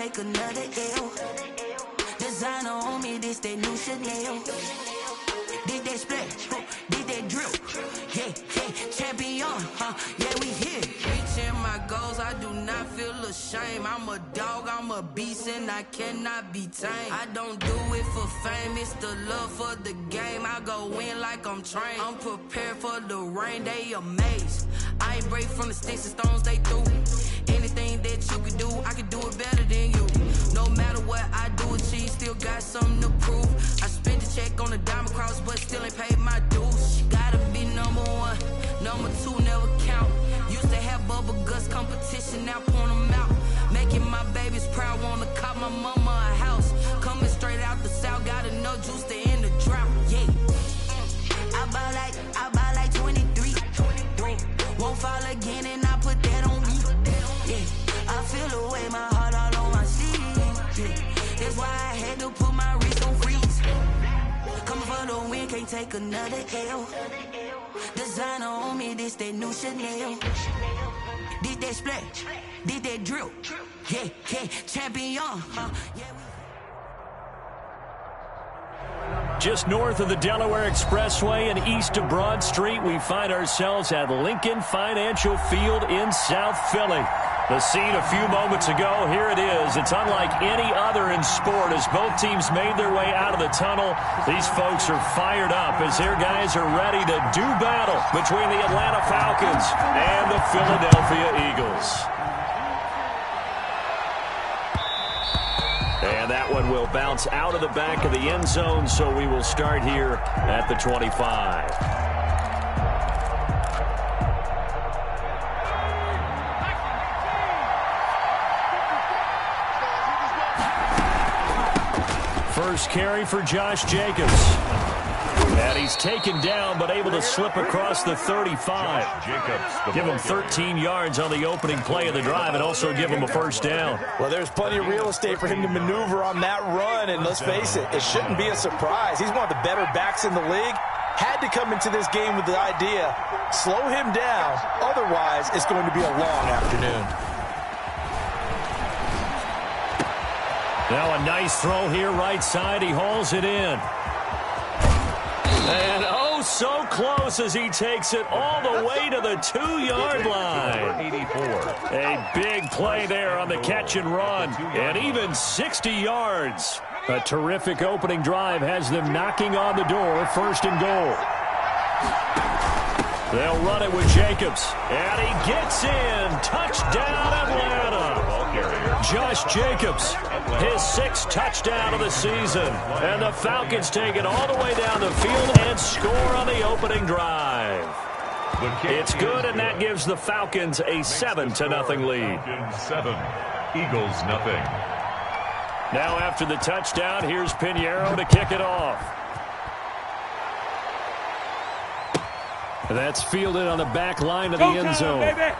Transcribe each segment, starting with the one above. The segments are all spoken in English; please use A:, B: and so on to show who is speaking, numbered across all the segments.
A: take another L. Designer on me, this that new Chanel. Did that splash, did that drip. Yeah, champion, yeah, we here. Reaching my goals, I do not feel ashamed. I'm a dog, I'm a beast, and I cannot be tamed. I don't do it for fame, it's the love for the game. I go in like I'm trained. I'm prepared for the rain, they amazed. I ain't break from the sticks and stones they threw. Anything that you can do, I can do it better than you. No matter what I do, achieve, still got something to prove. I spent the check on the diamond cross, but still ain't paid my dues. Gotta be number one, number two never count. Used to have bubble guts competition, now point them out. Making my babies proud, wanna cop my mama a house. Coming straight out the south, got enough juice to end the drought. Yeah, I buy like 23. Won't fall again, and I put that on me. Yeah, I feel the way, my heart all on my sleeve. Yeah, that's why I had to put my wrist on freeze. Coming for the win, can't take another L. Designer on me, this that new Chanel. Did that splash, did that drip. Yeah, champion, yeah.
B: Just north of the Delaware Expressway and east of Broad Street, we find ourselves at Lincoln Financial Field in South Philly. The scene a few moments ago, here it is. It's unlike any other in sport as both teams made their way out of the tunnel. These folks are fired up as their guys are ready to do battle between the Atlanta Falcons and the Philadelphia Eagles. And that one will bounce out of the back of the end zone, so we will start here at the 25. First carry for Josh Jacobs. And he's taken down, but able to slip across the 35. Give him 13 yards on the opening play of the drive and also give him a first down.
C: Well, there's plenty of real estate for him to maneuver on that run, and let's face it, it shouldn't be a surprise. He's one of the better backs in the league. Had to come into this game with the idea, slow him down, otherwise it's going to be a long afternoon.
B: Now a nice throw here right side. He hauls it in. And oh, so close as he takes it all the way to the 2-yard line. A big play there on the catch and run. And even 60 yards. A terrific opening drive has them knocking on the door. First and goal. They'll run it with Jacobs. And he gets in. Touchdown, Atlanta. Josh Jacobs, his 6th touchdown of the season. And the Falcons take it all the way down the field and score on the opening drive. It's good, and that gives the Falcons a 7-0 lead.
D: 7, Eagles nothing.
B: Now after the touchdown, here's Pinheiro to kick it off. That's fielded on the back line of the end zone.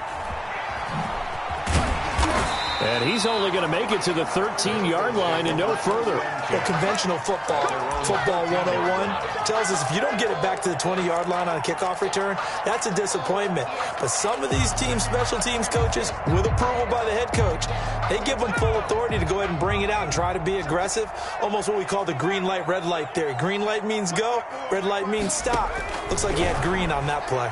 B: And he's only going to make it to the 13-yard line and no further.
C: Well, conventional football 101, tells us if you don't get it back to the 20-yard line on a kickoff return, that's a disappointment. But some of these teams, special teams coaches, with approval by the head coach, they give them full authority to go ahead and bring it out and try to be aggressive. Almost what we call the green light, red light theory. Green light means go, red light means stop. Looks like he had green on that play.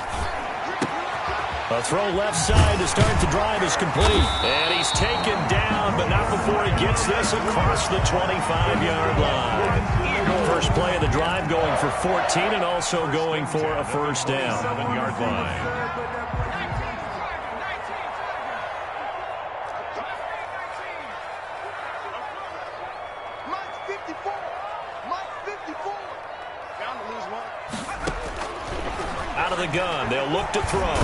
B: A throw left side to start the drive is complete. And he's taken down, but not before he gets this across the 25-yard line. First play of the drive going for 14 and also going for a first down.
D: 7-yard line.
B: Out of the gun, they'll look to throw.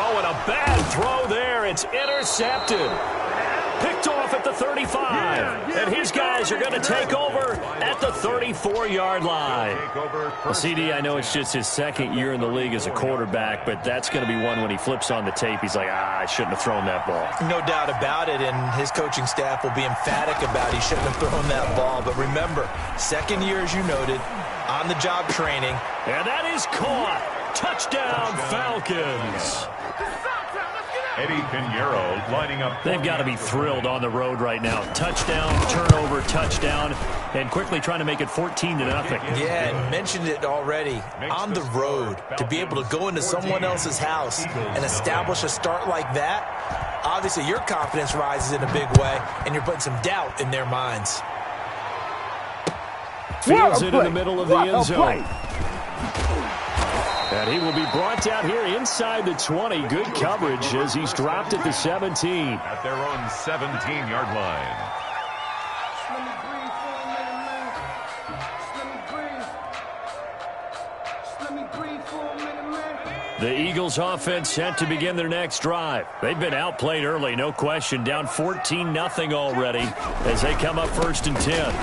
B: Oh, and a bad throw there. It's intercepted. Picked off at the 35. And his guys are going to take over at the 34-yard line. Well, CD, I know it's just his 2nd year in the league as a quarterback, but that's going to be one when he flips on the tape. He's like, I shouldn't have thrown that ball.
C: No doubt about it, and his coaching staff will be emphatic about he shouldn't have thrown that ball. But remember, 2nd year, as you noted, on-the-job training.
B: And that is caught. Touchdown, Falcons.
D: Eddie Pinheiro lining up.
B: They've got to be thrilled on the road right now. Touchdown, turnover, touchdown, and quickly trying to make it 14-0.
C: Yeah, and mentioned it already. On the road, to be able to go into someone else's house and establish a start like that, obviously your confidence rises in a big way, and you're putting some doubt in their minds.
B: Fields it in the middle of the end zone. And he will be brought down here inside the 20. Good coverage as he's dropped at the 17.
D: At their own 17-yard line.
B: The Eagles offense set to begin their next drive. They've been outplayed early, no question. Down 14-0 already as they come up 1st and 10.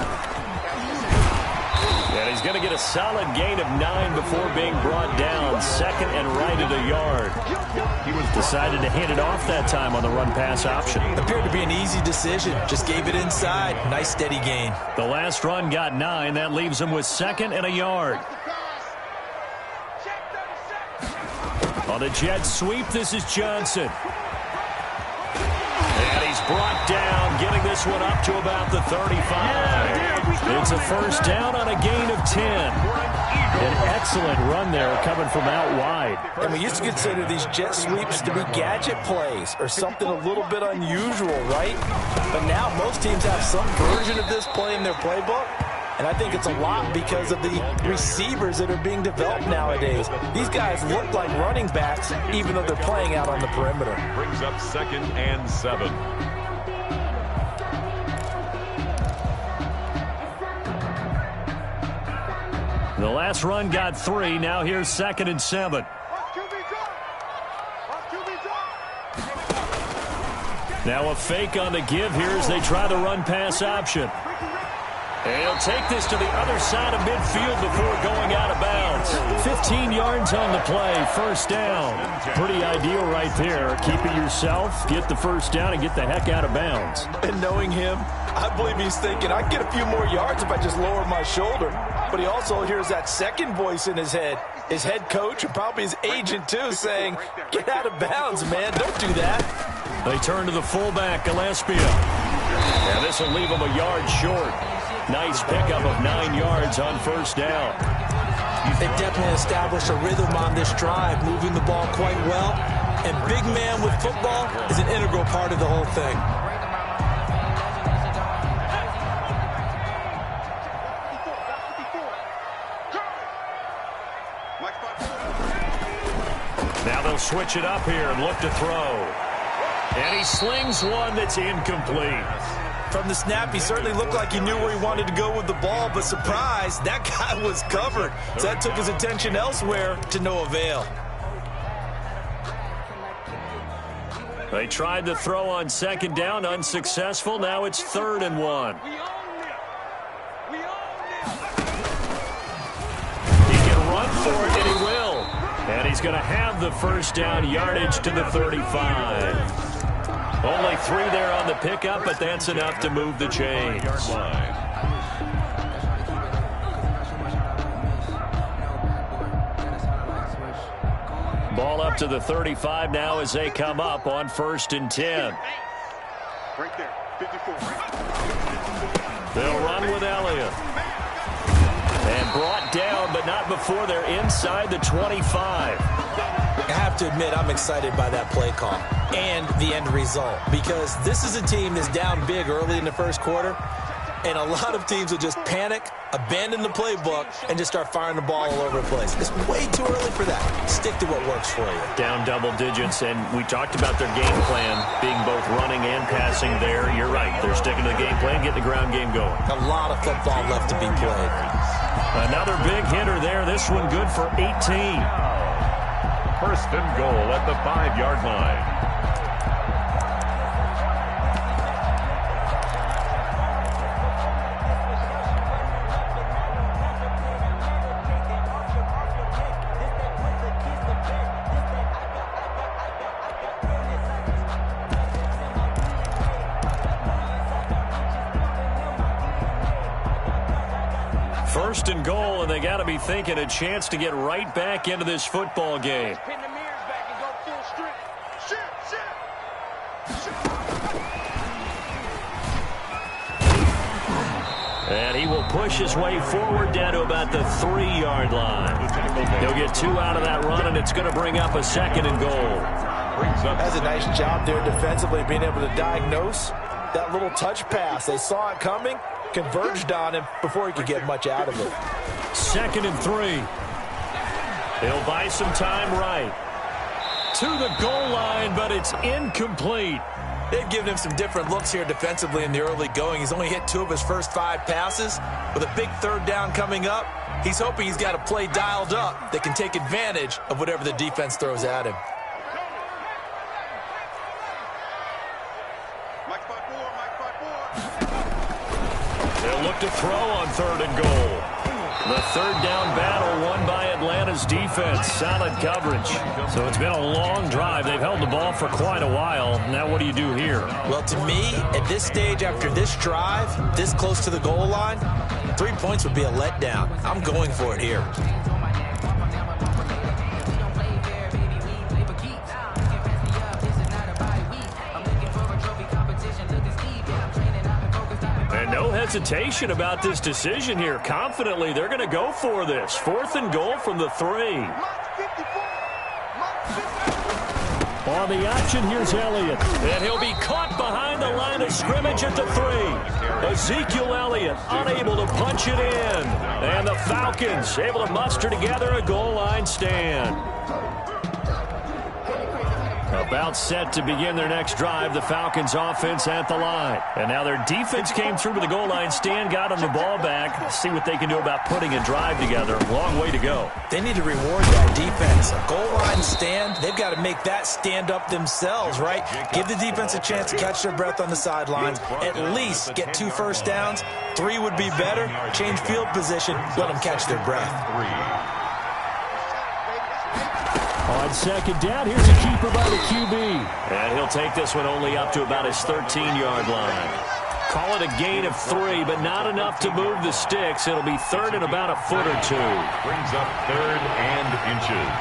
B: And he's going to get a solid gain of 9 before being brought down. 2nd and right at a yard. He was decided to hand it off that time on the run-pass option.
C: Appeared to be an easy decision. Just gave it inside. Nice steady gain.
B: The last run got 9. That leaves him with 2nd and a yard. On a jet sweep, this is Johnson. And he's brought down, getting this one up to about the 35. It's a 1st down on a gain of 10. An excellent run there coming from out wide.
C: And we used to consider these jet sweeps to be gadget plays or something a little bit unusual, right? But now most teams have some version of this play in their playbook. And I think it's a lot because of the receivers that are being developed nowadays. These guys look like running backs even though they're playing out on the perimeter.
D: Brings up 2nd and 7.
B: The last run got 3. Now here's 2nd and 7. Now a fake on the give here as they try the run-pass option. And he'll take this to the other side of midfield before going out of bounds. 15 yards on the play, 1st down. Pretty ideal right there. Keep it yourself, get the 1st down, and get the heck out of bounds.
C: And knowing him, I believe he's thinking, I can get a few more yards if I just lower my shoulder. But he also hears that second voice in his head, his head coach and probably his agent too, saying, get out of bounds, man, don't do that.
B: They turn to the fullback, Gillespie. And this will leave him a yard short. Nice pickup of 9 yards on 1st down.
C: They've definitely established a rhythm on this drive, moving the ball quite well. And big man with football is an integral part of the whole thing.
B: Now they'll switch it up here and look to throw. And he slings one that's incomplete.
C: From the snap, he certainly looked like he knew where he wanted to go with the ball, but surprise, that guy was covered. So that took his attention elsewhere to no avail.
B: They tried to throw on 2nd down, unsuccessful. Now it's 3rd and 1. He can run for it, and he will. And he's going to have the 1st down, yardage to the 35. Only 3 there on the pickup, but that's enough to move the chains. Ball up to the 35 now as they come up on 1st and 10.
E: Right there, 54.
B: They'll run with Elliott. And brought down, but not before they're inside the 25.
C: I have to admit, I'm excited by that play call and the end result, because this is a team that's down big early in the 1st quarter, and a lot of teams will just panic, abandon the playbook, and just start firing the ball all over the place. It's way too early for that. Stick to what works for you.
B: Down double digits, and we talked about their game plan being both running and passing there. You're right. They're sticking to the game plan, getting the ground game going.
C: A lot of football left to be played.
B: Another big hitter there. This one good for 18.
D: 1st and goal at the 5-yard line.
B: First and goal, and they got to be thinking a chance to get right back into this football game.
E: Pin the mirrors back and go full strength. Shit.
B: And he will push his way forward down to about the 3-yard line. He'll get 2 out of that run, and it's going to bring up a 2nd and goal.
C: That's a nice job there defensively, being able to diagnose that little touch pass. They saw it coming, converged on him before he could get much out of it.
B: 2nd and 3. He'll buy some time right. To the goal line, but it's incomplete.
C: They've given him some different looks here defensively in the early going. He's only hit 2 of his first 5 passes. With a big 3rd down coming up, he's hoping he's got a play dialed up that can take advantage of whatever the defense throws at him.
B: They'll look to throw on 3rd and goal. The 3rd down battle won by Atlanta's defense. Solid coverage. So it's been a long drive. They've held the ball for quite a while. Now what do you do here?
C: Well, to me, at this stage after this drive, this close to the goal line, 3 points would be a letdown. I'm going for it here.
B: And no hesitation about this decision here. Confidently, they're going to go for this. 4th and goal from the 3. On the option, here's Elliott. And he'll be caught behind the line of scrimmage at the 3. Ezekiel Elliott unable to punch it in. And the Falcons able to muster together a goal line stand. About set to begin their next drive, the Falcons offense at the line. And now their defense came through with the goal line stand, got them the ball back. See what they can do about putting a drive together. Long way to go.
C: They need to reward that defense. A goal line stand, they've got to make that stand up themselves, right? Give the defense a chance to catch their breath on the sidelines. At least get 2 first downs. 3 would be better. Change field position. Let them catch their breath.
B: On 2nd down, here's a keeper by the QB. And he'll take this one only up to about his 13-yard line. Call it a gain of 3, but not enough to move the sticks. It'll be 3rd and about a foot or 2.
D: Brings up 3rd and inches.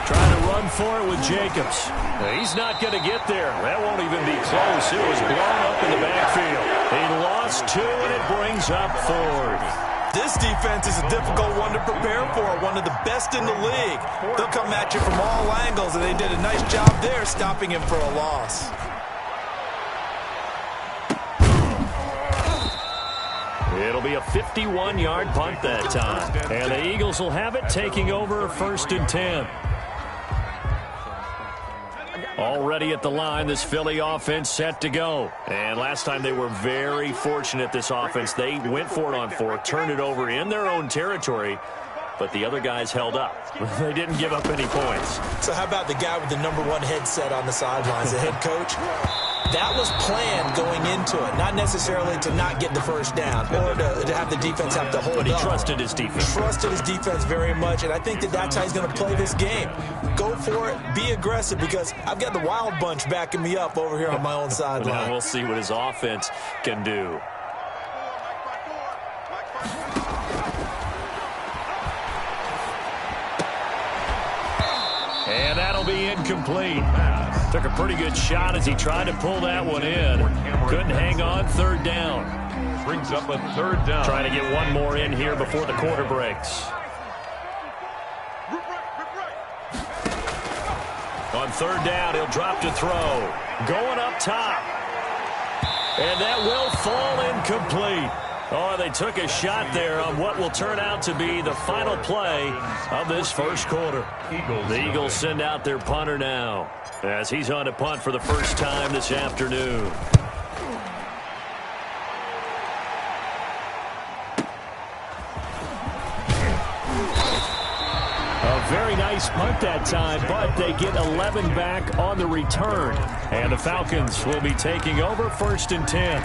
B: Trying to run for it with Jacobs. He's not going to get there. That won't even be close. It was blown up in the backfield. He lost 2, and it brings up 4th.
C: This defense is a difficult one to prepare for, one of the best in the league. They'll come at you from all angles, and they did a nice job there stopping him for a loss.
B: It'll be a 51-yard punt that time. And the Eagles will have it, taking over 1st and 10. Already at the line, this Philly offense set to go. And last time they were very fortunate, this offense. They went for it on 4, turned it over in their own territory, but the other guys held up. They didn't give up any points.
C: So how about the guy with the #1 headset on the sidelines, the head coach? That was planned going into it, not necessarily to not get the first down or to have the defense have to hold up.
B: But he trusted his defense.
C: Trusted his defense very much, and I think that's how he's going to play this game. Go for it, be aggressive, because I've got the Wild Bunch backing me up over here on my own sideline.
B: Now we'll see what his offense can do. And that'll be incomplete. Took a pretty good shot as he tried to pull that one in. Couldn't hang on. 3rd down.
D: Brings up a 3rd down.
B: Trying to get one more in here before the quarter breaks. On 3rd down, he'll drop to throw. Going up top. And that will fall incomplete. Oh, they took a shot there on what will turn out to be the final play of this first quarter. The Eagles send out their punter now as he's on to punt for the first time this afternoon. A very nice punt that time, but they get 11 back on the return. And the Falcons will be taking over 1st and 10.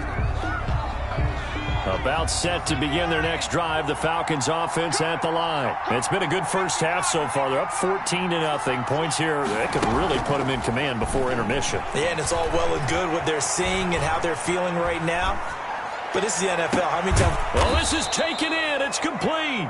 B: About set to begin their next drive, the Falcons offense at the line. It's been a good first half so far. They're up 14-0. Points here that could really put them in command before intermission.
C: Yeah, and it's all well and good what they're seeing and how they're feeling right now. But this is the NFL. How many times?
B: Well, this is taken in. It's complete.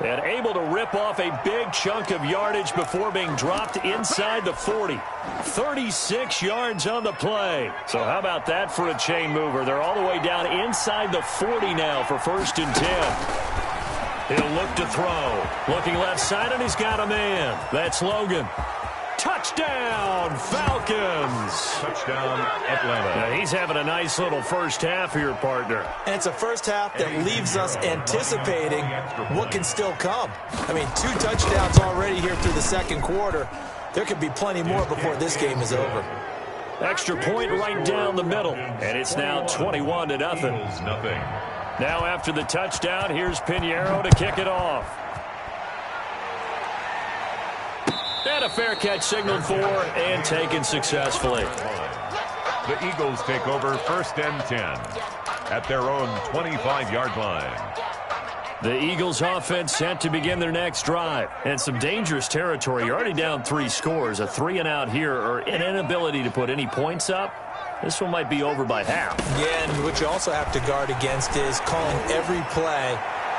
B: And able to rip off a big chunk of yardage before being dropped inside the 40. 36 yards on the play. So how about that for a chain mover? They're all the way down inside the 40 now for 1st and 10. He'll look to throw. Looking left side, and he's got a man. That's Logan. Touchdown, Falcons.
D: Touchdown, Atlanta.
B: Now he's having a nice little first half here, partner.
C: And it's a first half that leaves us anticipating what can still come. I mean, 2 touchdowns already here through the second quarter. There could be plenty more before this game is over.
B: Extra point right down the middle. And it's now 21-0.
D: Nothing.
B: Now after the touchdown, here's Pinheiro to kick it off. And a fair catch signaled for and taken successfully.
D: The Eagles take over 1st and 10 at their own 25-yard line.
B: The Eagles offense set to begin their next drive. And some dangerous territory. You're already down 3 scores. A 3-and-out here or an inability to put any points up. This one might be over by half.
C: Yeah, and what you also have to guard against is calling every play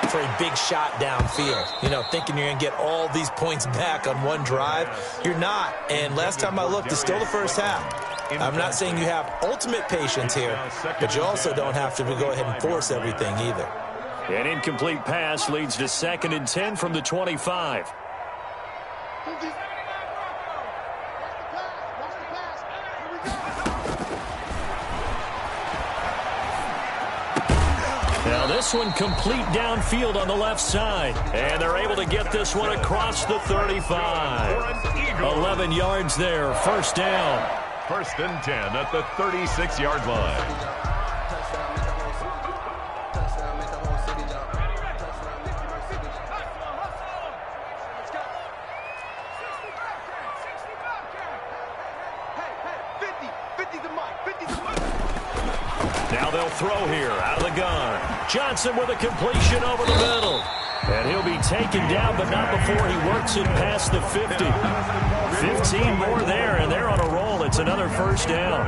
C: for a big shot downfield. You know, thinking you're going to get all these points back on one drive. You're not. And last time I looked, it's still the first half. I'm not saying you have ultimate patience here, but you also don't have to go ahead and force everything either.
B: An incomplete pass leads to 2nd and 10 from the 25. Now this one complete downfield on the left side. And they're able to get this one across the 35. 11 yards there, 1st down.
D: 1st and 10 at the 36-yard line.
B: Now they'll throw here out of the gun. Johnson with a completion over the middle. And he'll be taken down, but not before he works it past the 50. 15 more there, and they're on a roll. It's another 1st down.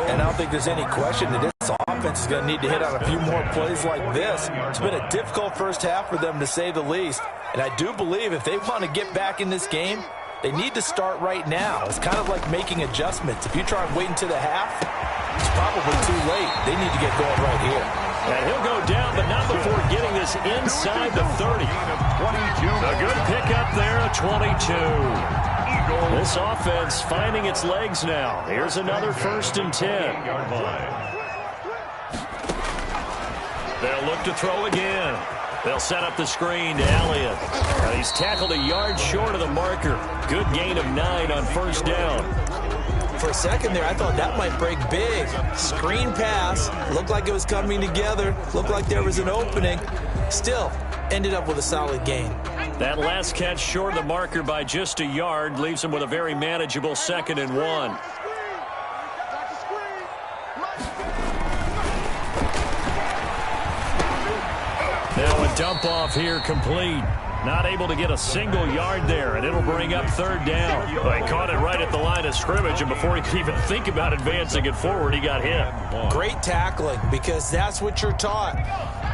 C: And I don't think there's any question that this offense is going to need to hit on a few more plays like this. It's been a difficult first half for them, to say the least. And I do believe if they want to get back in this game, they need to start right now. It's kind of like making adjustments. If you try and wait until the half, it's probably too late. They need to get going right here.
B: And he'll go down, but not before getting this inside the 30. A good pickup there, a 22. This offense finding its legs now. Here's another 1st and 10. They'll look to throw again. They'll set up the screen to Elliott. Now he's tackled a yard short of the marker. Good gain of 9 on 1st down.
C: For a second there, I thought that might break big. Screen pass. Looked like it was coming together. Looked like there was an opening. Still, ended up with a solid gain.
B: That last catch short of the marker by just a yard leaves him with a very manageable 2nd and 1. Now a dump off here complete. Not able to get a single yard there, and it'll bring up 3rd down. He caught it right at the line of scrimmage, and before he could even think about advancing it forward, he got hit.
C: Great tackling, because that's what you're taught.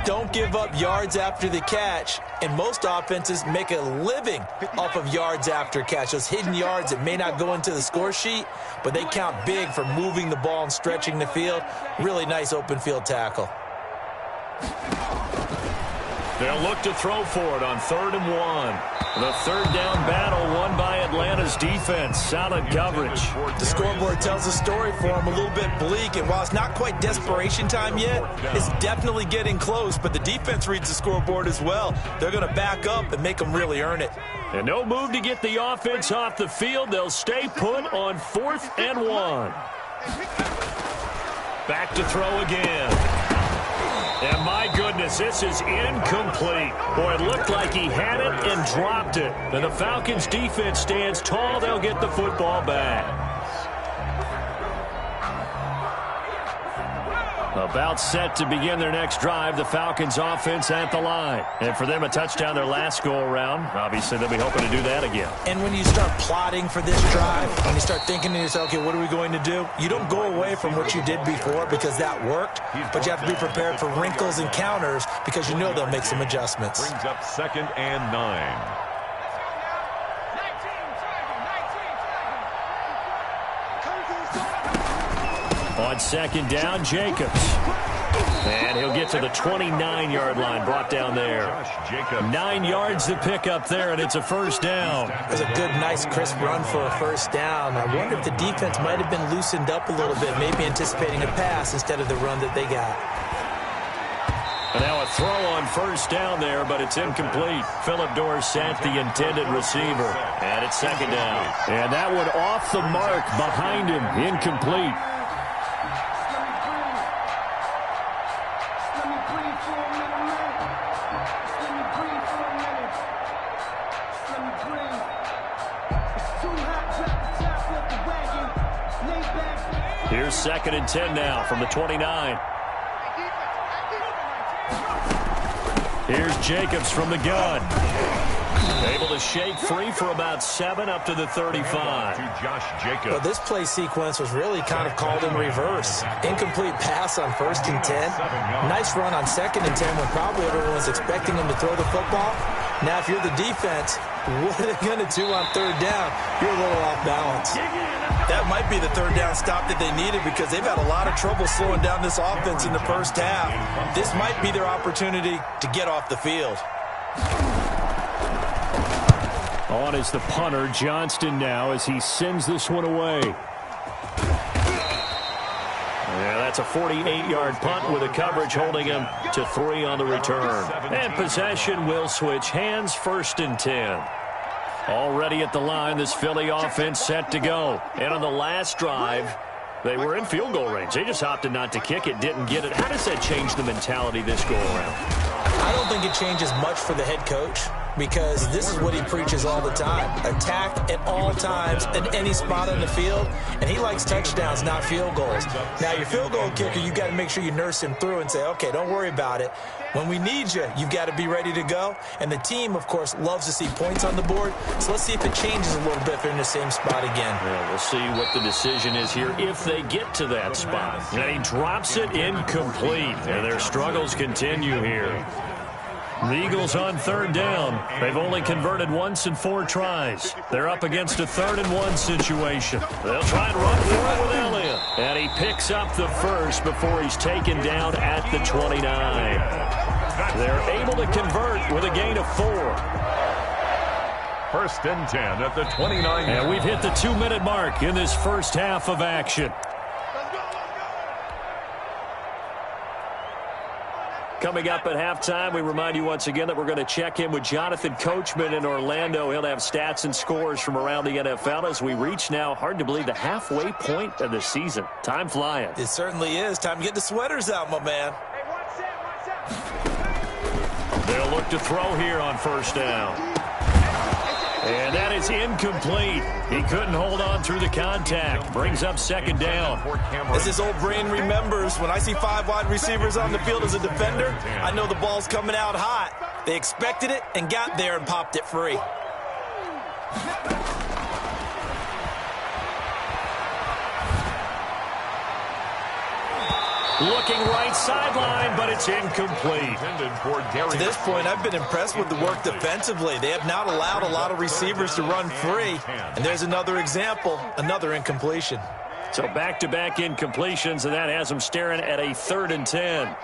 C: Don't give up yards after the catch, and most offenses make a living off of yards after catch. Those hidden yards that may not go into the score sheet, but they count big for moving the ball and stretching the field. Really nice open field tackle.
B: They'll look to throw for it on 3rd and 1. The 3rd down battle won by Atlanta's defense. Solid coverage.
C: The scoreboard tells a story for them, a little bit bleak, and while it's not quite desperation time yet, it's definitely getting close, but the defense reads the scoreboard as well. They're going to back up and make them really earn it.
B: And no move to get the offense off the field. They'll stay put on 4th and 1. Back to throw again. And my goodness, this is incomplete. Boy, it looked like he had it and dropped it. And the Falcons defense stands tall. They'll get the football back. About set to begin their next drive, the Falcons offense at the line. And for them, a touchdown their last go-around. Obviously, they'll be hoping to do that again.
C: And when you start plotting for this drive, when you start thinking to yourself, okay, what are we going to do? You don't go away from what you did before because that worked, but you have to be prepared for wrinkles and counters because you know they'll make some adjustments.
D: Brings up 2nd and 9.
B: On 2nd down, Jacobs. And he'll get to the 29-yard line, brought down there. 9 yards to pick up there, and it's a first down.
C: It was a good, nice, crisp run for a first down. I wonder if the defense might have been loosened up a little bit, maybe anticipating a pass instead of the run that they got.
B: And now a throw on first down there, but it's incomplete. Phillip Dorsett, the intended receiver. And it's 2nd down. And that one off the mark behind him, incomplete. Here's 2nd and 10 now from the 29. Here's Jacobs from the gun. Able to shake free for about 7 up to the 35.
D: To Josh Jacobs.
C: Well, this play sequence was really kind of called in reverse. Incomplete pass on 1st and 10. Nice run on 2nd and 10 when probably everyone was expecting him to throw the football. Now, if you're the defense, what are they going to do on 3rd down? You're a little off balance. That might be the 3rd down stop that they needed because they've had a lot of trouble slowing down this offense in the first half. This might be their opportunity to get off the field.
B: On is the punter, Johnston, now as he sends this one away. Yeah, that's a 48-yard punt with a coverage holding him to 3 on the return. And possession will switch hands, 1st and 10. Already at the line, this Philly offense set to go. And on the last drive, they were in field goal range. They just opted not to kick it, didn't get it. How does that change the mentality this go-around?
C: I don't think it changes much for the head coach because this is what he preaches all the time. Attack at all times at any spot on the field, and he likes touchdowns, not field goals. Now, your field goal kicker, you've got to make sure you nurse him through and say, okay, don't worry about it. When we need you, you've got to be ready to go. And the team, of course, loves to see points on the board. So let's see if it changes a little bit if they're in the same spot again.
B: Yeah, we'll see what the decision is here if they get to that spot. And he drops it incomplete. And their struggles continue here. The Eagles on 3rd down. They've only converted once in 4 tries. They're up against a 3rd and 1 situation. They'll try and run for it with Elliott. And he picks up the first before he's taken down at the 29. They're able to convert with a gain of 4.
D: 1st and 10 at the 29.
B: And we've hit the 2-minute mark in this first half of action. Coming up at halftime, we remind you once again that we're going to check in with Jonathan Coachman in Orlando. He'll have stats and scores from around the NFL as we reach now, hard to believe, the halfway point of the season. Time flying.
C: It certainly is. Time to get the sweaters out, my man.
B: They'll look to throw here on 1st down. And that is incomplete. He couldn't hold on through the contact. Brings up 2nd down.
C: As his old brain remembers, when I see 5 wide receivers on the field as a defender, I know the ball's coming out hot. They expected it and got there and popped it free.
B: Looking right sideline, but it's incomplete.
C: To this point, I've been impressed with the work defensively. They have not allowed a lot of receivers to run free. And there's another example, another incompletion.
B: So back-to-back incompletions, and that has them staring at a 3rd and 10.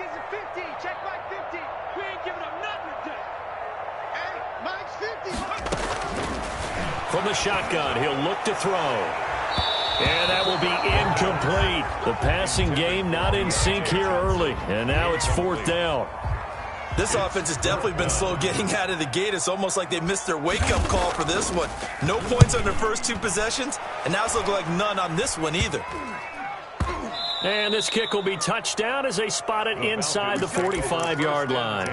B: From the shotgun, he'll look to throw. And that will be incomplete. The passing game not in sync here early. And now it's 4th down.
C: This offense has definitely been slow getting out of the gate. It's almost like they missed their wake-up call for this one. No points on their first 2 possessions, and now it's looking like none on this one either.
B: And this kick will be touched down as they spot it inside the 45-yard line.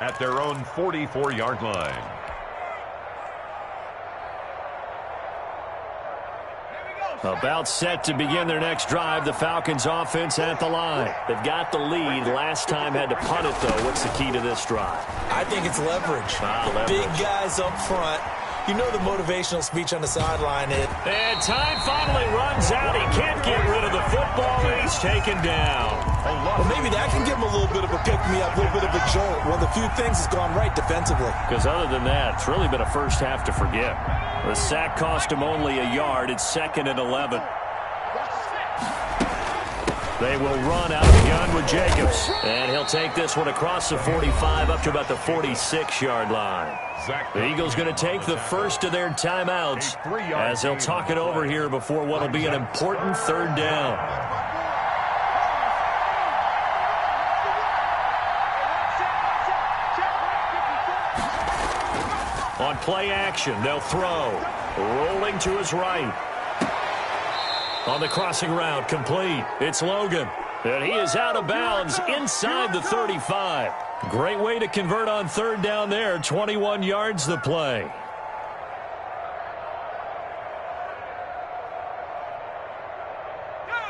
D: At their own 44-yard line.
B: About set to begin their next drive. The Falcons offense at the line. They've got the lead. Last time had to punt it, though. What's the key to this drive?
C: I think it's leverage.
B: Leverage.
C: Big guys up front. You know the motivational speech on the sideline.
B: And time finally runs out. He can't get rid of the football, and he's taken down.
C: Well, maybe that can give him a little bit of a pick-me-up, a little bit of a jolt. One of the few things has gone right defensively.
B: Because other than that, it's really been a first half to forget. The sack cost him only a yard. It's 2nd and 11. They will run out of the gun with Jacobs. And he'll take this one across the 45 up to about the 46-yard line. The Eagles going to take the first of their timeouts as they'll talk it over here before what will be an important 3rd down. On play action, they'll throw. Rolling to his right. On the crossing route, complete. It's Logan. And he is out of bounds inside the 35. Great way to convert on 3rd down there. 21 yards the play.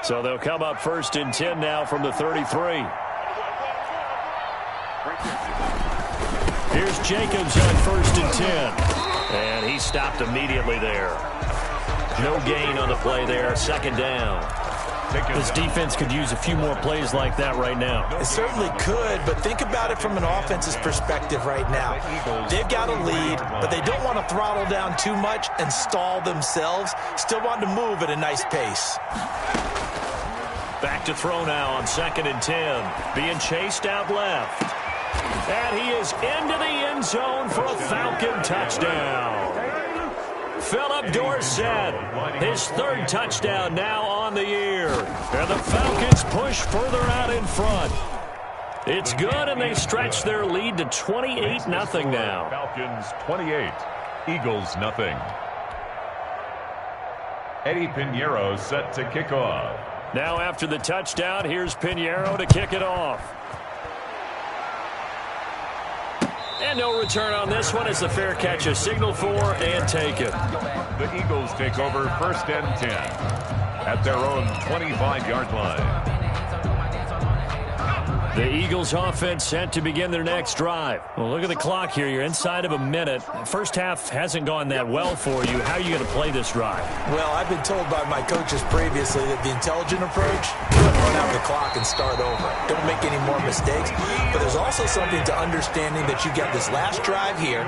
B: So they'll come up 1st and 10 now from the 33. Here's Jacobs on 1st and 10. And he stopped immediately there. No gain on the play there. 2nd down. This defense could use a few more plays like that right now.
C: It certainly could, but think about it from an offense's perspective right now. They've got a lead, but they don't want to throttle down too much and stall themselves. Still want to move at a nice pace.
B: Back to throw now on 2nd and 10. Being chased out left. And he is into the end zone for a Falcon touchdown. Philip Dorsett, his 3rd touchdown now on the year. And the Falcons push further out in front. It's good, and they stretch their lead to 28-0 now.
D: Falcons 28, Eagles nothing. Eddie Pinheiro set to kick off.
B: Now after the touchdown, here's Pinheiro to kick it off. And no return on this one as the fair catch is signaled for and taken.
D: The Eagles take over 1st and 10 at their own 25-yard line.
B: The Eagles offense set to begin their next drive. Well, look at the clock here. You're inside of a minute. First half hasn't gone that well for you. How are you going to play this drive?
C: Well, I've been told by my coaches previously that the intelligent approach, run out the clock and start over. Don't make any more mistakes. But there's also something to understanding that you get this last drive here.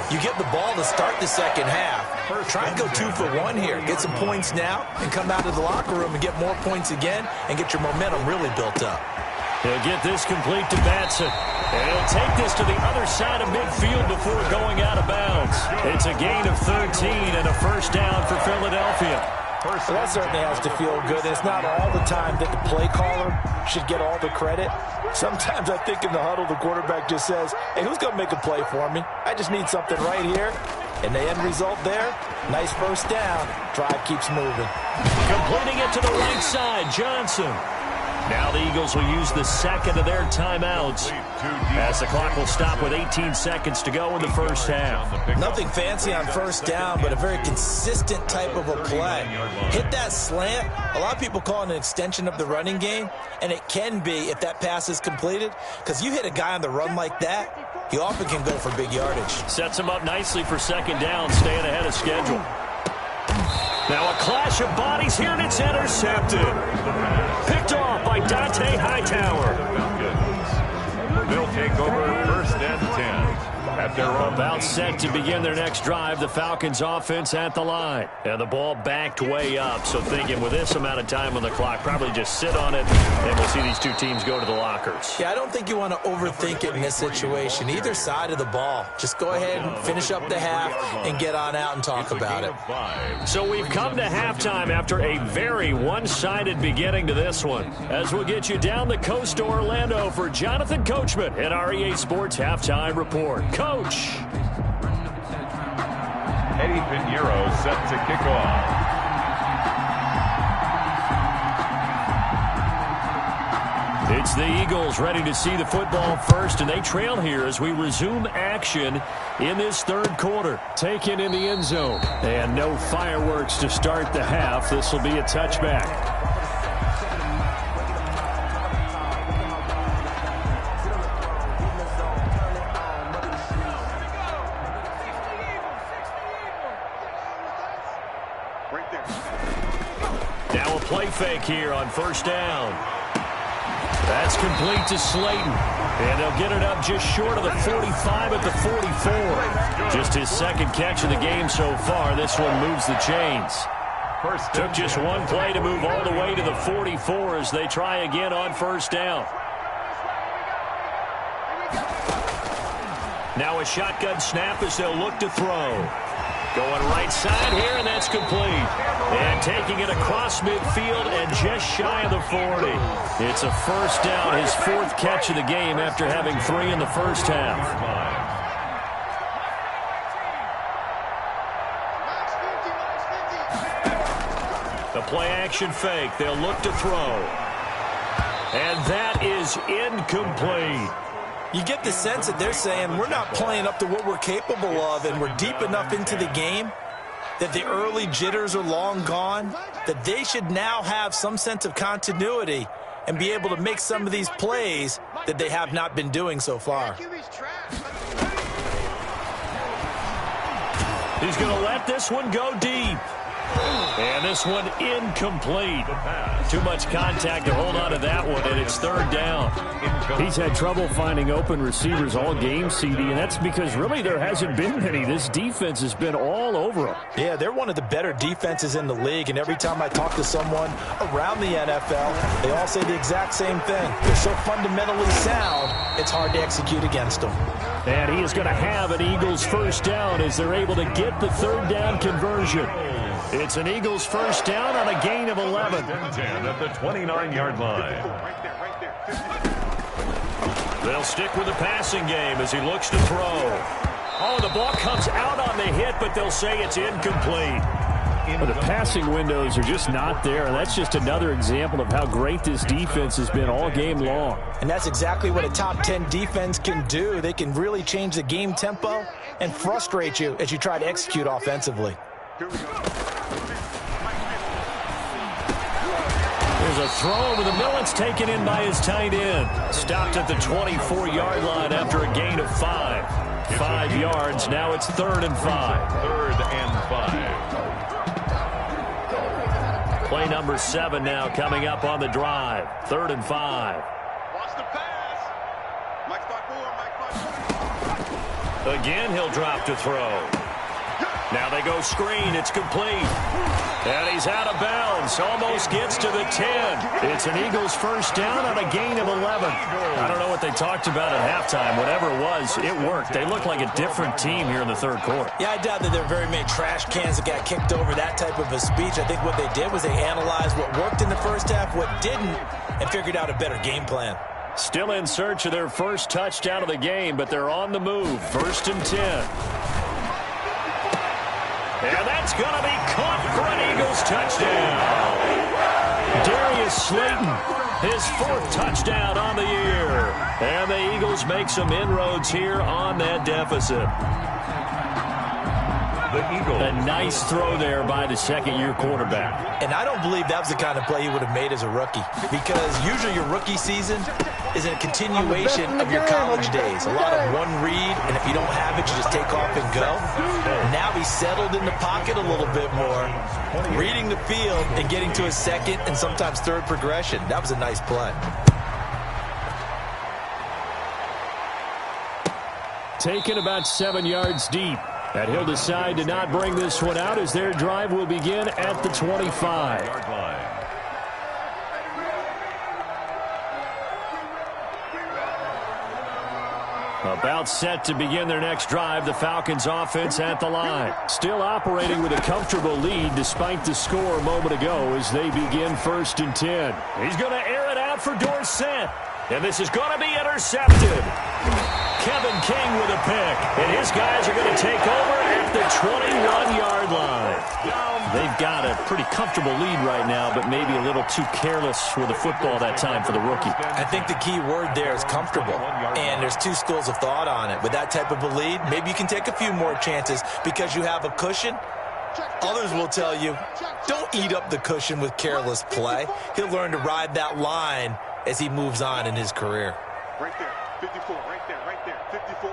C: You get the ball to start the 2nd half. Try and go 2 for 1 here. Get some points now and come out of the locker room and get more points again and get your momentum really built up.
B: He'll get this complete to Batson. And he'll take this to the other side of midfield before going out of bounds. It's a gain of 13 and a 1st down for Philadelphia.
C: Well, that certainly has to feel good. It's not all the time that the play caller should get all the credit. Sometimes I think in the huddle, the quarterback just says, hey, who's going to make a play for me? I just need something right here. And the end result there, nice 1st down. Drive keeps moving.
B: Completing it to the right side, Johnson. Now the Eagles will use the 2nd of their timeouts as the clock will stop with 18 seconds to go in the 1st half.
C: Nothing fancy on 1st down, but a very consistent type of a play. Hit that slant. A lot of people call it an extension of the running game, and it can be if that pass is completed, because you hit a guy on the run like that, he often can go for big yardage.
B: Sets him up nicely for 2nd down, staying ahead of schedule. Now a clash of bodies here, and it's intercepted. Picked off by Dante Hightower.
D: They'll take over 1st and 10 at their own.
B: About set to begin their next drive. The Falcons offense at the line. And the ball backed way up. So thinking with this amount of time on the clock, probably just sit on it, and we'll see these two teams go to the lockers.
C: Yeah, I don't think you want to overthink it in this situation. Either side of the ball. Just go ahead and finish up the half and get on out and talk about it.
B: So we've come to halftime after a very one-sided beginning to this one. As we'll get you down the coast to Orlando for Jonathan Coachman at our EA Sports Halftime Report. Coach.
D: Eddie Pinheiro set to kick off.
B: It's the Eagles ready to see the football first, and they trail here as we resume action in this third quarter. Taken in the end zone. And no fireworks to start the half. This will be a touchback. Now a play fake here on first down. That's complete to Slayton. And they'll get it up just short of the 45 at the 44. Just his second catch of the game so far. This one moves the chains. Took just one play to move all the way to the 44 as they try again on first down. Now a shotgun snap as they'll look to throw. Going right side here, and that's complete. And taking it across midfield and just shy of the 40. It's a first down, his fourth catch of the game after having 3 in the first half. The play action fake. They'll look to throw. And that is incomplete.
C: You get the sense that they're saying we're not playing up to what we're capable of, and we're deep enough into the game that the early jitters are long gone, that they should now have some sense of continuity and be able to make some of these plays that they have not been doing so far.
B: He's going to let this one go deep. And this one incomplete. Too much contact to hold on to that one, and it's third down.
F: He's had trouble finding open receivers all game, CD, and that's because really there hasn't been many. This defense has been all over them.
C: Yeah, they're one of the better defenses in the league, and every time I talk to someone around the NFL, they all say the exact same thing. They're so fundamentally sound, it's hard to execute against them.
B: And he is going to have an Eagles first down as they're able to get the third down conversion. It's an Eagles first down on a gain of 11.
D: 10 at the 29-yard line.
B: They'll stick with the passing game as he looks to throw. Oh, the ball comes out on the hit, but they'll say it's incomplete.
F: Well, the passing windows are just not there, and that's just another example of how great this defense has been all game long.
C: And that's exactly what a top 10 defense can do. They can really change the game tempo and frustrate you as you try to execute offensively.
B: There's a throw over the middle. It's taken in by his tight end. Stopped at the 24-yard line after a gain of 5. 5 yards. Now it's 3rd and 5.
D: 3rd and 5.
B: Play number 7 now coming up on the drive. 3rd and 5.
E: Watch the pass. Mike 5-4, Mike 5-4.
B: Again, he'll drop to throw. Now they go screen. It's complete. And he's out of bounds. Almost gets to the 10. It's an Eagles first down on a gain of 11. I don't know what they talked about at halftime. Whatever it was, it worked. They look like a different team here in the third quarter.
C: Yeah, I doubt that there are very many trash cans that got kicked over, that type of a speech. I think what they did was they analyzed what worked in the first half, what didn't, and figured out a better game plan.
B: Still in search of their first touchdown of the game, but they're on the move. 1st and 10. And that's going to be caught for an Eagles touchdown. Darius Slayton, his 4th touchdown on the year. And the Eagles make some inroads here on that deficit.
D: The Eagles.
B: A nice throw there by the second-year quarterback.
C: And I don't believe that was the kind of play he would have made as a rookie, because usually your rookie season is a continuation of your college days. A lot of one read, and if you don't have it, you just take off and go. Now he's settled in the pocket a little bit more, reading the field and getting to his second and sometimes third progression. That was a nice play.
B: Taken about 7 yards deep. And he'll decide to not bring this one out as their drive will begin at the 25. About set to begin their next drive, the Falcons offense at the line. Still operating with a comfortable lead despite the score a moment ago as they begin 1st and 10. He's going to air it out for Dorsett. And this is going to be intercepted. Kevin King with a pick. And his guys are going to take over at the 21-yard line. They've got a pretty comfortable lead right now, but maybe a little too careless with the football that time for the rookie.
C: I think the key word there is comfortable, and there's two schools of thought on it. With that type of a lead, maybe you can take a few more chances because you have a cushion. Others will tell you, don't eat up the cushion with careless play. He'll learn to ride that line as he moves on in his career.
E: Right there, 54, right there, 54.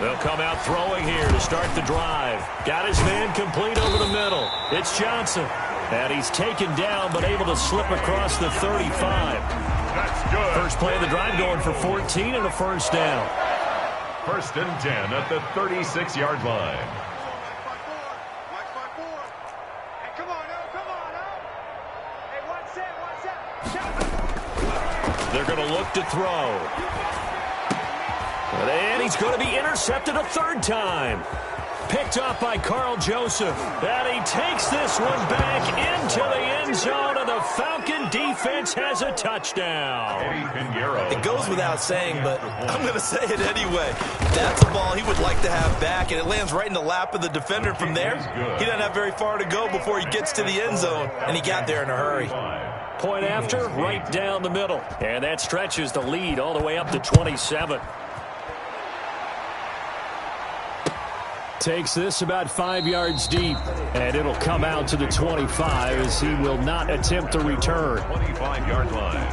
B: They'll come out throwing here to start the drive. Got his man complete over the middle. It's Johnson. And he's taken down but able to slip across the 35.
D: That's good.
B: First play of the drive going for 14 and a first down.
D: 1st and 10 at the 36-yard line.
B: They're going to look to throw. And he's going to be intercepted a third time. Picked off by Carl Joseph. And he takes this one back into the end zone, and the Falcon defense has a touchdown.
C: It goes without saying, but I'm going to say it anyway. That's a ball he would like to have back, and it lands right in the lap of the defender from there. He doesn't have very far to go before he gets to the end zone, and he got there in a hurry.
B: Point after, right down the middle. And that stretches the lead all the way up to 27. Takes this about 5 yards deep, and it'll come out to the 25 as he will not attempt to return.
D: 25-yard line.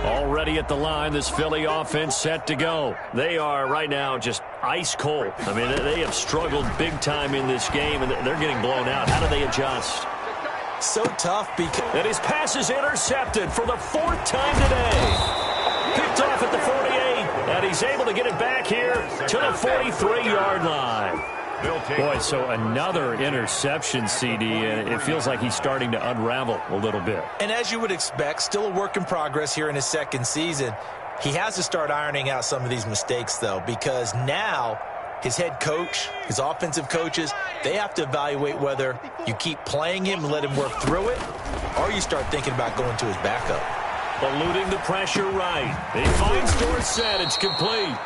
B: Already at the line, this Philly offense set to go. They are right now just ice cold. I mean, they have struggled big time in this game, and they're getting blown out. How do they adjust?
C: So tough because...
B: And his pass is intercepted for the 4th time today. Picked off at the 48, and he's able to get it back here to the 43-yard line. Boy, so another interception, CD, and it feels like he's starting to unravel a little bit.
C: And as you would expect, still a work in progress here in his second season. He has to start ironing out some of these mistakes, though, because now his head coach, his offensive coaches, they have to evaluate whether you keep playing him and let him work through it, or you start thinking about going to his backup.
B: Eluding the pressure right. He finds Dorsett. It's complete.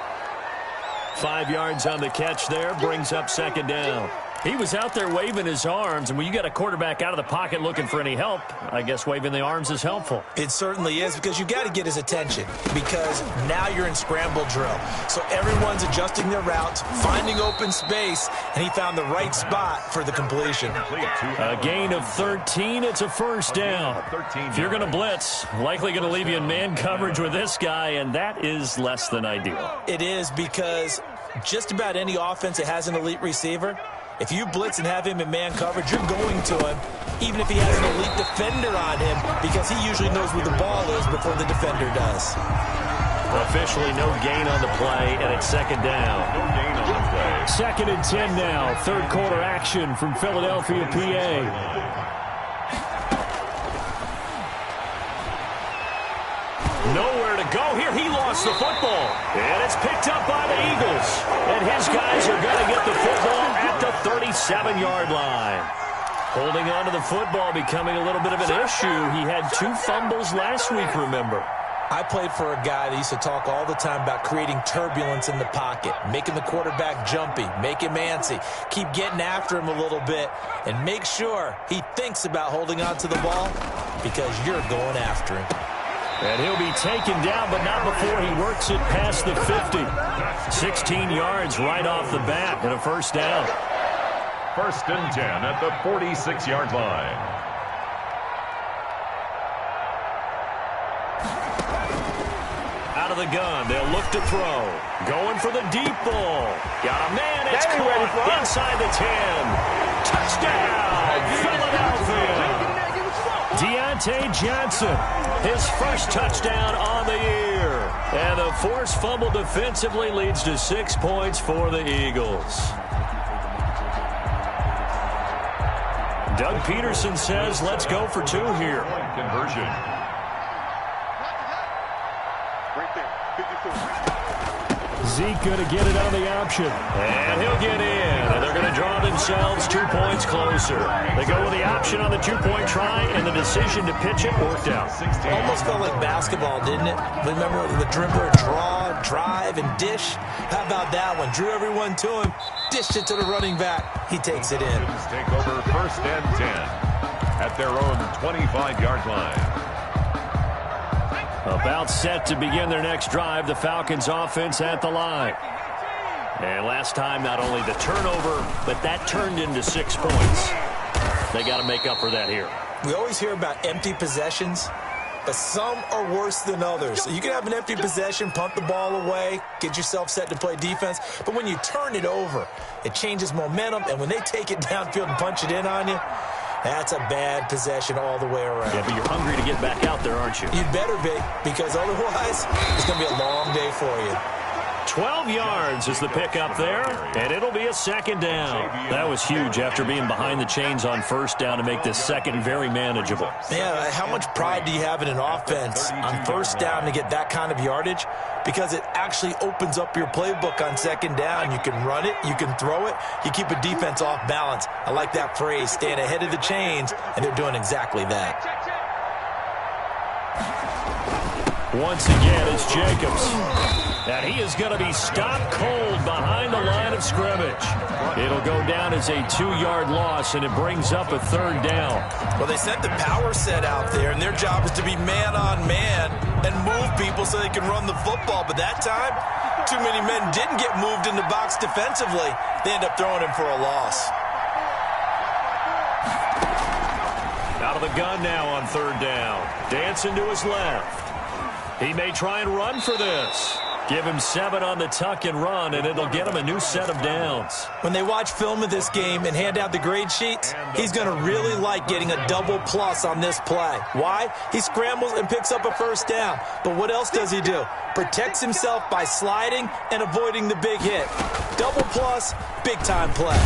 B: 5 yards on the catch there, brings up 2nd down. He was out there waving his arms, and when you got a quarterback out of the pocket looking for any help, I guess waving the arms is helpful.
C: It certainly is, because you got to get his attention, because now you're in scramble drill. So everyone's adjusting their routes, finding open space, and he found the right spot for the completion.
B: A gain of 13, it's a first down. If you're going to blitz, likely going to leave you in man coverage with this guy, and that is less than ideal.
C: It is, because just about any offense that has an elite receiver, if you blitz and have him in man coverage, you're going to him, even if he has an elite defender on him, because he usually knows where the ball is before the defender does.
B: Officially no gain on the play, and it's 2nd down.
D: No gain on the play.
B: 2nd and 10 now. 3rd quarter action from Philadelphia, PA. Nowhere to go here. He lost the football. And it's picked up by the Eagles. And his guys are going to get the football at the 37-yard line. Holding on to the football becoming a little bit of an issue. He had 2 fumbles last week, remember.
C: I played for a guy that used to talk all the time about creating turbulence in the pocket, making the quarterback jumpy, make him antsy, keep getting after him a little bit, and make sure he thinks about holding on to the ball, because you're going after him.
B: And he'll be taken down, but not before he works it past the 50. 16 yards right off the bat and a first down.
D: 1st and 10 at the 46-yard line.
B: Out of the gun, they'll look to throw. Going for the deep ball. Got a man, it's caught inside the 10. Touchdown, Philadelphia. Deontay Johnson, his first touchdown on the year. And the forced fumble defensively leads to 6 points for the Eagles. Doug Peterson says, let's go for 2 here.
D: Conversion.
E: Right there, 54.
F: Zeke going to get it on the option.
B: And he'll get in. And they're going to draw themselves 2 points closer. They go with the option on the two-point try, and the decision to pitch it worked out.
C: Almost felt like basketball, didn't it? Remember the dribbler, draw, drive, and dish? How about that one? Drew everyone to him, dished it to the running back. He takes it in.
D: Take over 1st and 10 at their own 25-yard line.
B: About set to begin their next drive, the Falcons offense at the line. And last time, not only the turnover, but that turned into 6 points. They got to make up for that here.
C: We always hear about empty possessions, but some are worse than others. So you can have an empty possession, punt the ball away, get yourself set to play defense, but when you turn it over, it changes momentum, and when they take it downfield and punch it in on you, that's a bad possession all the way around.
B: Yeah, but you're hungry to get back out there, aren't you?
C: You'd better be, because otherwise, it's going to be a long day for you.
B: 12 yards is the pickup there, and it'll be a 2nd down. That was huge after being behind the chains on 1st down to make this 2nd very manageable.
C: Man, how much pride do you have in an offense on 1st down to get that kind of yardage? Because it actually opens up your playbook on 2nd down. You can run it, you can throw it, you keep a defense off balance. I like that phrase, staying ahead of the chains, and they're doing exactly that.
B: Once again, it's Jacobs. And he is going to be stopped cold behind the line of scrimmage. It'll go down as a 2-yard loss, and it brings up a 3rd down.
C: Well, they sent the power set out there, and their job is to be man-on-man and move people so they can run the football. But that time, too many men didn't get moved in the box defensively. They end up throwing him for a loss.
B: Out of the gun now on 3rd down. Dancing to his left. He may try and run for this. Give him 7 on the tuck and run, and it'll get him a new set of downs.
C: When they watch film of this game and hand out the grade sheets, he's going to really like getting a double plus on this play. Why? He scrambles and picks up a 1st down. But what else does he do? Protects himself by sliding and avoiding the big hit. Double plus, big-time play.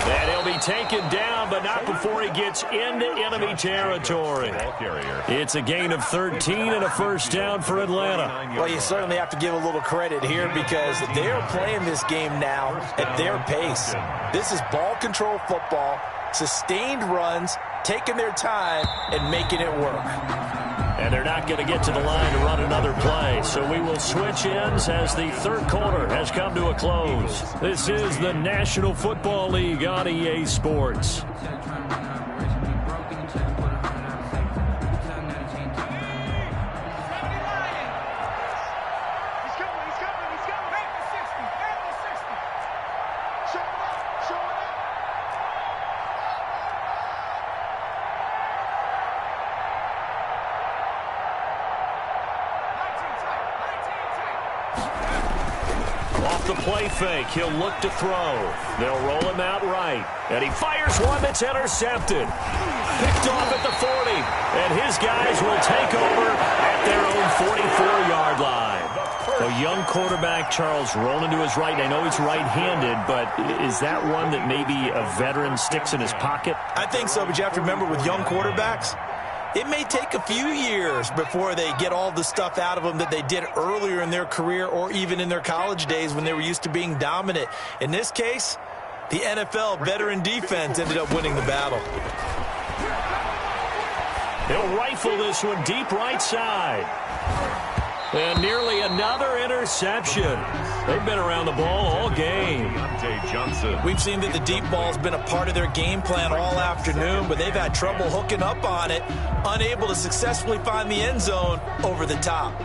B: And he'll be taken down, but not before he gets into enemy territory. It's a gain of 13 and a 1st down for Atlanta.
C: Well, you certainly have to give a little credit here because they are playing this game now at their pace. This is ball control football, sustained runs, taking their time, and making it work.
B: And they're not going to get to the line to run another play. So we will switch ends as the 3rd quarter has come to a close. This is the National Football League on EA Sports. The play fake, he'll look to throw. They'll roll him out right. And he fires one that's intercepted. Picked off at the 40. And his guys will take over at their own 44-yard line. A young quarterback, Charles, rolling to his right. I know he's right-handed, but is that one that maybe a veteran sticks in his pocket?
C: I think so, but you have to remember with young quarterbacks, it may take a few years before they get all the stuff out of them that they did earlier in their career or even in their college days when they were used to being dominant. In this case, the NFL veteran defense ended up winning the battle.
B: He'll rifle this one deep right side. And nearly another interception. They've been around the ball all game.
C: We've seen that the deep ball's been a part of their game plan all afternoon, but they've had trouble hooking up on it, unable to successfully find the end zone over the top.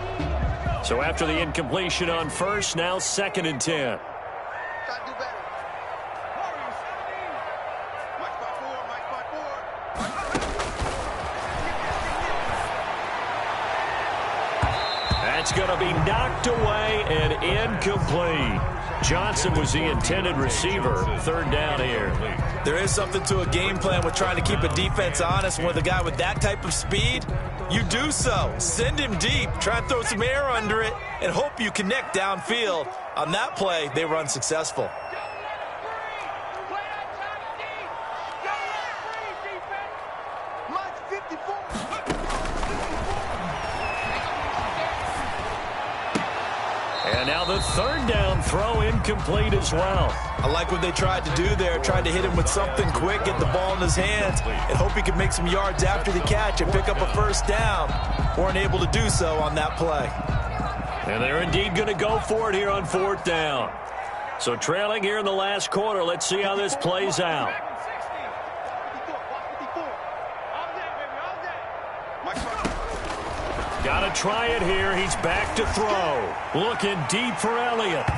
B: So after the incompletion on 1st, now 2nd and 10. That's going to be knocked away and incomplete. Johnson was the intended receiver. 3rd down here.
C: There is something to a game plan with trying to keep a defense honest. With a guy with that type of speed, you do so. Send him deep. Try and throw some air under it and hope you connect downfield. On that play, they were unsuccessful.
B: And now the third down throw incomplete as well.
C: I like what they tried to do there. Tried to hit him with something quick, get the ball in his hands, and hope he could make some yards after the catch and pick up a first down. Weren't able to do so on that play.
B: And they're indeed going to go for it here on fourth down. So trailing here in the last quarter. Let's see how this plays out. Got to try it here. He's back to throw. Looking deep for Elliott.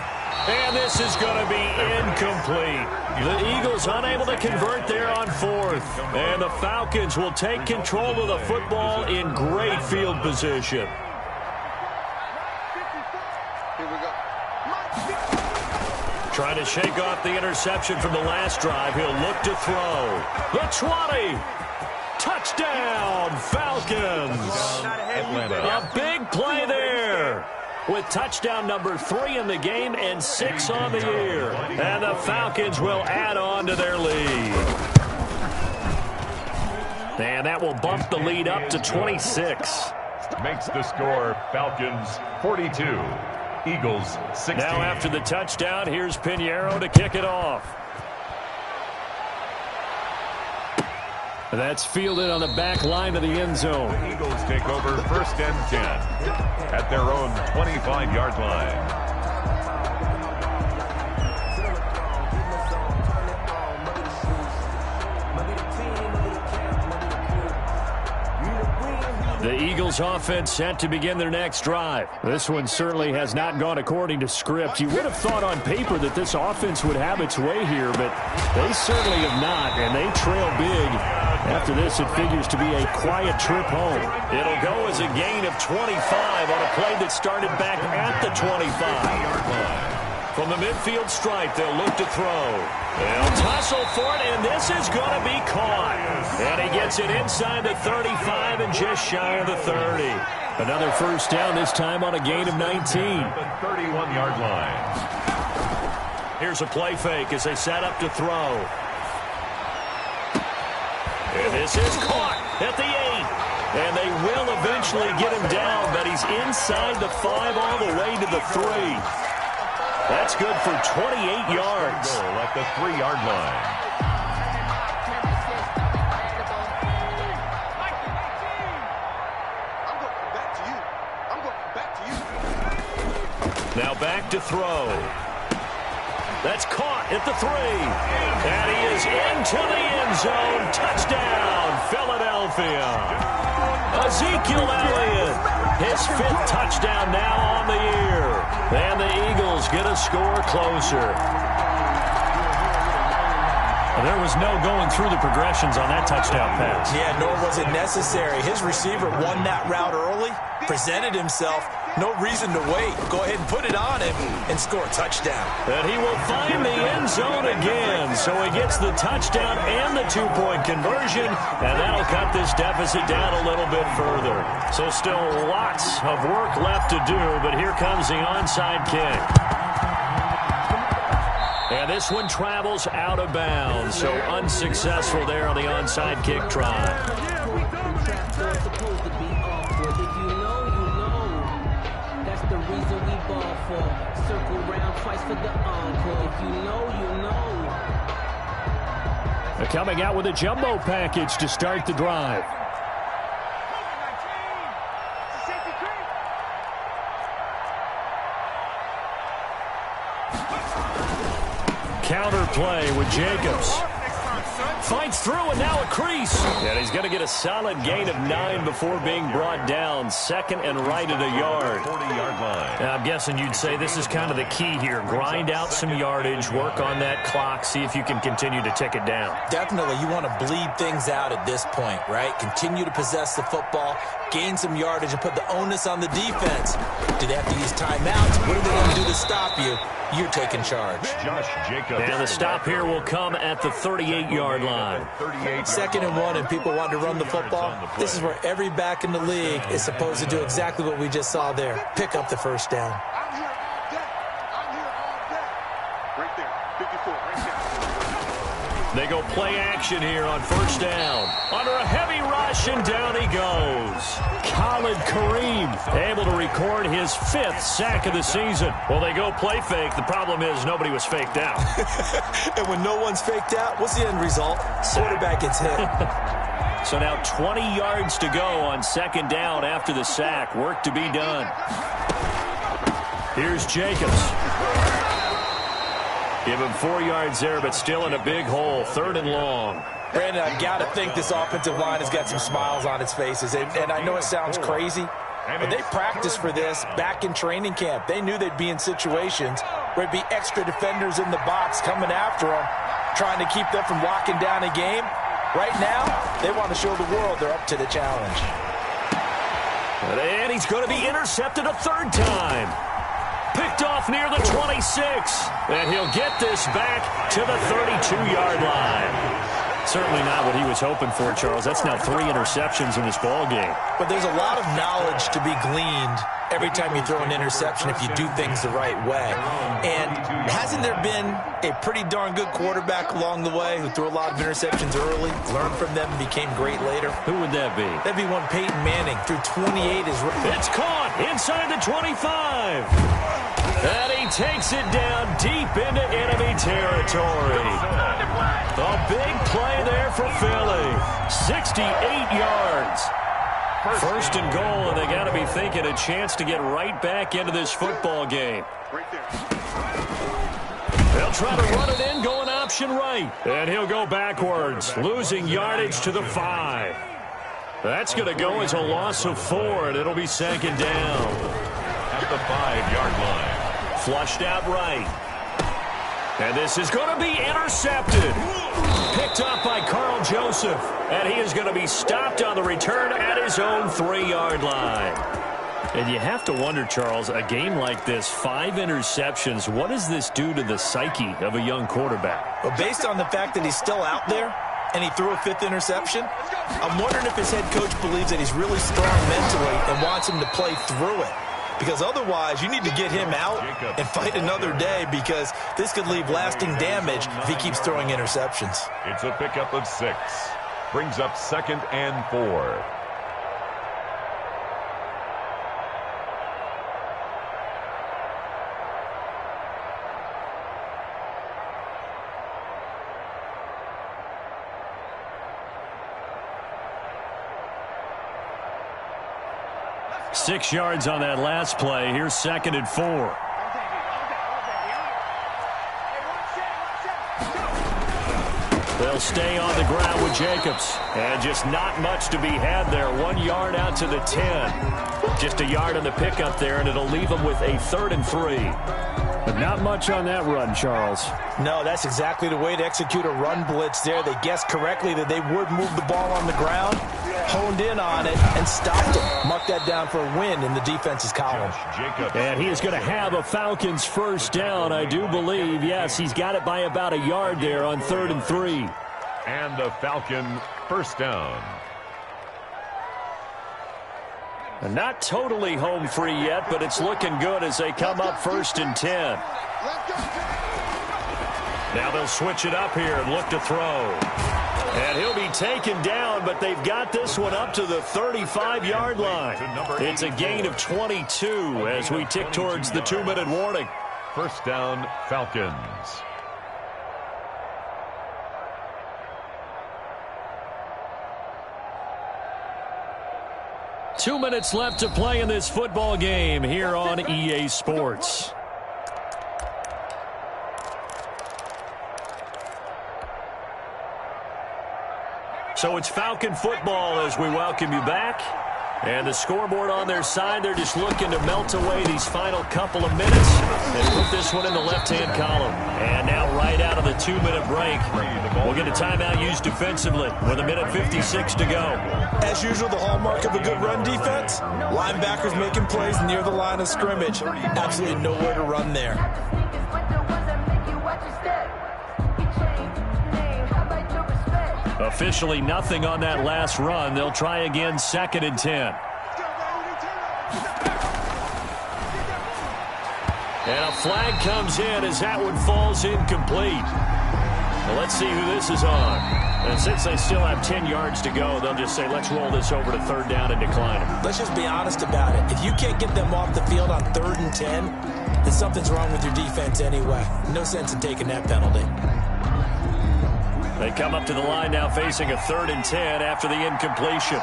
B: And this is going to be incomplete. The Eagles unable to convert there on fourth. And the Falcons will take control of the football in great field position. Trying to shake off the interception from the last drive. He'll look to throw. The 20. Touchdown, Falcons. A big play there. With touchdown number 3 in the game and 6 on the year. And the Falcons will add on to their lead. And that will bump the lead up to 26.
D: Makes the score Falcons 42, Eagles 16.
B: Now after the touchdown, here's Pinheiro to kick it off. That's fielded on the back line of the end zone.
D: The Eagles take over first and 10 at their own 25-yard line.
B: The Eagles offense set to begin their next drive. This one certainly has not gone according to script. You would have thought on paper that this offense would have its way here, but they certainly have not, and they trail big. After this, it figures to be a quiet trip home. It'll go as a gain of 25 on a play that started back at the 25-yard line. From the midfield stripe, they'll look to throw. They'll tussle for it, and this is going to be caught. And he gets it inside the 35 and just shy of the 30. Another first down, this time on a gain of 19.
D: The 31-yard line.
B: Here's a play fake as they set up to throw. And this is caught at the 8. And they will eventually get him down, but he's inside the 5 all the way to the 3. That's good for 28 yards.
D: Goal at the 3-yard line.
B: Now back to throw. That's caught at the 3. And he is into the end zone. Touchdown, Philadelphia. Ezekiel Elliott, his 5th touchdown now on the year. And the Eagles get a score closer. And there was no going through the progressions on that touchdown pass.
C: Yeah, nor was it necessary. His receiver won that route early, presented himself. No reason to wait. Go ahead and put it on him and score a touchdown.
B: And he will find the end zone again. So he gets the touchdown and the 2-point conversion. And that'll cut this deficit down a little bit further. So still lots of work left to do. But here comes the onside kick. And this one travels out of bounds. So unsuccessful there on the onside kick try.
G: Circle round twice for the encore. If you know, you know.
B: They're coming out with a jumbo package to start the drive. Counter play with Jacobs. Fights through and now a crease. And he's going to get a solid gain of 9 before being brought down. 2nd and right at a yard.
D: 40-yard line.
B: Now, I'm guessing you'd say this is kind of the key here. Grind out some yardage, work on that clock, see if you can continue to tick it down.
C: Definitely, you want to bleed things out at this point, right? Continue to possess the football, gain some yardage, and put the onus on the defense. Do they have to use timeouts? What are they going to do to stop you? You're taking charge.
D: Josh Jacobs.
B: And the stop here will come at the 38-yard line.
C: 2nd and 1, and people want to run the football. This is where every back in the league is supposed to do exactly what we just saw there. Pick up the first down.
E: I'm here all day. I'm here all day. Right there. 54, right there.
B: They go play action here on first down. Under a heavy rush, and down he goes. Khalid Kareem able to record his 5th sack of the season. Well, they go play fake. The problem is nobody was faked out.
C: And when no one's faked out, what's the end result? Quarterback gets hit.
B: So now 20 yards to go on second down after the sack. Work to be done. Here's Jacobs. Give him 4 yards there, but still in a big hole. 3rd and long.
C: Brandon, I've got to think this offensive line has got some smiles on its faces. And I know it sounds crazy, but they practiced for this back in training camp. They knew they'd be in situations where there'd be extra defenders in the box coming after them, trying to keep them from locking down a game. Right now, they want to show the world they're up to the challenge.
B: And he's going to be intercepted a 3rd time. Picked off near the 26. And he'll get this back to the 32-yard line. Certainly not what he was hoping for, Charles. That's now 3 interceptions in this ball game.
C: But there's a lot of knowledge to be gleaned every time you throw an interception if you do things the right way. And hasn't there been a pretty darn good quarterback along the way who threw a lot of interceptions early, learned from them, and became great later?
B: Who would that be?
C: That'd be one Peyton Manning. Threw 28 as
B: It's caught inside the 25. And he takes it down deep into enemy territory. A big play there for Philly. 68 yards. 1st and goal, and they got to be thinking a chance to get right back into this football game. They'll try to run it in, going option right. And he'll go backwards, losing yardage to the 5. That's going to go as a loss of 4, and it'll be 2nd down.
D: At the 5-yard line.
B: Flushed out right. And this is going to be intercepted. Picked up by Carl Joseph. And he is going to be stopped on the return at his own 3-yard line. And you have to wonder, Charles, a game like this, 5 interceptions, what does this do to the psyche of a young quarterback?
C: Well, based on the fact that he's still out there and he threw a 5th interception, I'm wondering if his head coach believes that he's really strong mentally and wants him to play through it. Because otherwise, you need to get him out and fight another day, because this could leave lasting damage if he keeps throwing interceptions.
D: It's a pickup of 6. Brings up 2nd and 4.
B: Six yards on that last play. Here's 2nd and 4. They'll stay on the ground with Jacobs. And just not much to be had there. 1 yard out to the 10. Just a yard on the pickup there, and it'll leave them with a 3rd and 3.
F: But not much on that run, Charles.
C: No, that's exactly the way to execute a run blitz there. They guessed correctly that they would move the ball on the ground, honed in on it, and stopped it. Mark that down for a win in the defense's column.
B: And he is going to have a Falcons 1st down, I do believe. Yes, he's got it by about a yard there on 3rd and 3.
D: And a Falcon 1st down.
B: Not totally home free yet, but it's looking good as they come up 1st and 10. Now they'll switch it up here and look to throw. And he'll be taken down, but they've got this one up to the 35-yard line. It's a gain of 22 as we tick towards the 2-minute warning.
D: 1st down, Falcons.
B: Two minutes left to play in this football game here on EA Sports. So it's Falcon football as we welcome you back. And the scoreboard on their side, they're just looking to melt away these final couple of minutes and put this one in the left-hand column. And now right out of the 2-minute break, we'll get a timeout used defensively with 1:56 to go.
C: As usual, the hallmark of a good run defense, linebackers making plays near the line of scrimmage. Absolutely nowhere to run there.
B: Officially nothing on that last run. They'll try again 2nd and 10. And a flag comes in as that one falls incomplete. Well, let's see who this is on. And since they still have 10 yards to go, they'll just say, let's roll this over to 3rd down and decline it.
C: Let's just be honest about it. If you can't get them off the field on 3rd and 10, then something's wrong with your defense anyway. No sense in taking that penalty.
B: They come up to the line now facing a 3rd and 10 after the incompletion.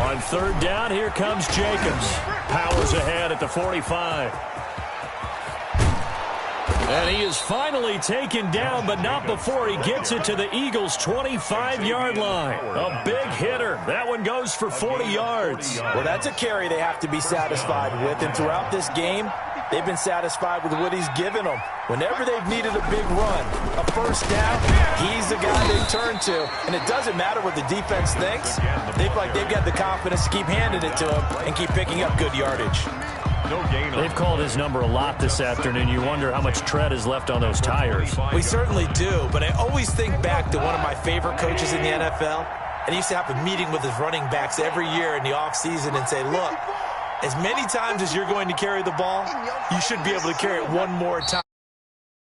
B: On 3rd down, here comes Jacobs. Powers ahead at the 45. And he is finally taken down, but not before he gets it to the Eagles' 25-yard line. A big hitter. That one goes for 40 yards.
C: Well, that's a carry they have to be satisfied with. And throughout this game, they've been satisfied with what he's given them. Whenever they've needed a big run, a 1st down, he's the guy they turn to. And it doesn't matter what the defense thinks. They feel like they've got the confidence to keep handing it to him and keep picking up good yardage.
B: They've called his number a lot this afternoon. You wonder how much tread is left on those tires.
C: We certainly do, but I always think back to one of my favorite coaches in the NFL. And he used to have a meeting with his running backs every year in the offseason and say, look, as many times as you're going to carry the ball, you should be able to carry it one more time.